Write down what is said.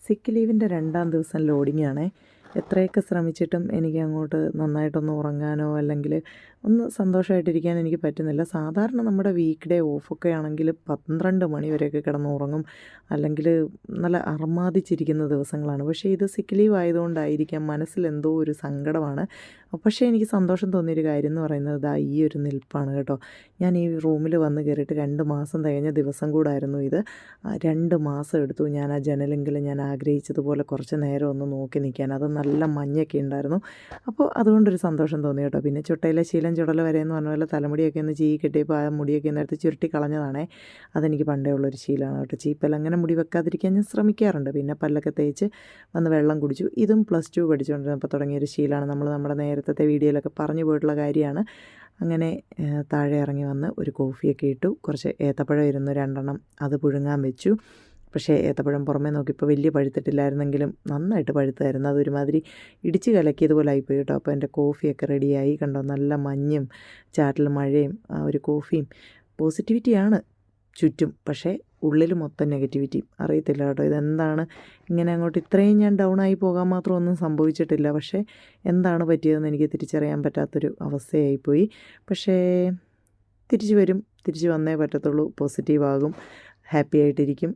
സിക്ക് ലീവിൻ്റെ 2-ാം ദിവസം ലോഡിങ്ങാണേ. എത്രയൊക്കെ ശ്രമിച്ചിട്ടും എനിക്ക് അങ്ങോട്ട് നന്നായിട്ടൊന്ന് ഉറങ്ങാനോ അല്ലെങ്കിൽ ഒന്ന് സന്തോഷമായിട്ടിരിക്കാൻ എനിക്ക് പറ്റുന്നില്ല. സാധാരണ നമ്മുടെ വീക്ക് ഡേ ഓഫൊക്കെ ആണെങ്കിൽ 12 മണി വരെയൊക്കെ കിടന്ന് ഉറങ്ങും, അല്ലെങ്കിൽ നല്ല അർമാദിച്ചിരിക്കുന്ന ദിവസങ്ങളാണ്. പക്ഷേ ഇത് സിക്ക് ലീവ് ആയതുകൊണ്ടായിരിക്കാം മനസ്സിലെന്തോ ഒരു സങ്കടമാണ്. പക്ഷേ എനിക്ക് സന്തോഷം തോന്നിയൊരു കാര്യം എന്ന് പറയുന്നത് ദാ ഈ ഒരു നിൽപ്പാണ് കേട്ടോ. ഞാൻ ഈ റൂമിൽ വന്ന് കയറിയിട്ട് 2 മാസം തികഞ്ഞ ദിവസം കൂടായിരുന്നു ഇത്. 2 മാസം എടുത്തു ഞാൻ ആ ജനലെങ്കിലും ഞാൻ ആഗ്രഹിച്ചതുപോലെ കുറച്ച് നേരം ഒന്ന് നോക്കി നിൽക്കാൻ. അത് നല്ല മഞ്ഞൊക്കെ ഉണ്ടായിരുന്നു. അപ്പോൾ അതുകൊണ്ടൊരു സന്തോഷം തോന്നി കേട്ടോ. പിന്നെ ചുട്ടയിലെ ശീലം ചുടല വരെ എന്ന് പറഞ്ഞ പോലെ തലമുടിയൊക്കെ ഒന്ന് ചീകി കെട്ടിയപ്പോൾ ആ മുടിയൊക്കെ ഒന്ന് എടുത്ത് ചുരുട്ടി കളഞ്ഞതാണേ. അതെനിക്ക് പണ്ടേ ഉള്ളൊരു ശീലമാണ് കേട്ടോ. ചീപ്പൽ അങ്ങനെ മുടി വെക്കാതിരിക്കാൻ ഞാൻ ശ്രമിക്കാറുണ്ട്. പിന്നെ പല്ലൊക്കെ തേച്ച് വന്ന് വെള്ളം കുടിച്ചു. ഇതും +2 പഠിച്ചുകൊണ്ടിരുന്നപ്പോൾ തുടങ്ങിയൊരു ശീലമാണ്. നമ്മുടെ നേരത്തെ വീഡിയോയിലൊക്കെ പറഞ്ഞു പോയിട്ടുള്ള കാര്യമാണ്. അങ്ങനെ താഴെ ഇറങ്ങി വന്ന് ഒരു കോഫിയൊക്കെ ഇട്ടു. കുറച്ച് ഏത്തപ്പഴം ഇരുന്നു 2 എണ്ണം, അത് പുഴുങ്ങാൻ വെച്ചു. പക്ഷേ ഏത്തപ്പഴം പുറമേ നോക്കിയപ്പോൾ വലിയ പഴുത്തിട്ടില്ലായിരുന്നെങ്കിലും നന്നായിട്ട് പഴുത്തായിരുന്നു. അതൊരുമാതിരി ഇടിച്ച് കലക്കിയതുപോലെ ആയിപ്പോയി കേട്ടോ. അപ്പോൾ എൻ്റെ കോഫിയൊക്കെ റെഡിയായി കണ്ടോ. നല്ല മഞ്ഞും ചാറ്റൽ മഴയും ആ ഒരു കോഫിയും പോസിറ്റിവിറ്റിയാണ് ചുറ്റും. പക്ഷേ ഉള്ളിൽ മൊത്തം നെഗറ്റിവിറ്റി. അറിയത്തില്ല കേട്ടോ ഇതെന്താണ് ഇങ്ങനെ അങ്ങോട്ട് ഇത്രയും ഞാൻ ഡൗൺ ആയി പോകാൻ മാത്രം ഒന്നും സംഭവിച്ചിട്ടില്ല. പക്ഷേ എന്താണ് പറ്റിയതെന്ന് എനിക്ക് തിരിച്ചറിയാൻ പറ്റാത്തൊരു അവസ്ഥയായിപ്പോയി. പക്ഷേ തിരിച്ചു വരും, തിരിച്ചു വന്നേ പറ്റത്തുള്ളൂ. പോസിറ്റീവാകും, ഹാപ്പി ആയിട്ടിരിക്കും.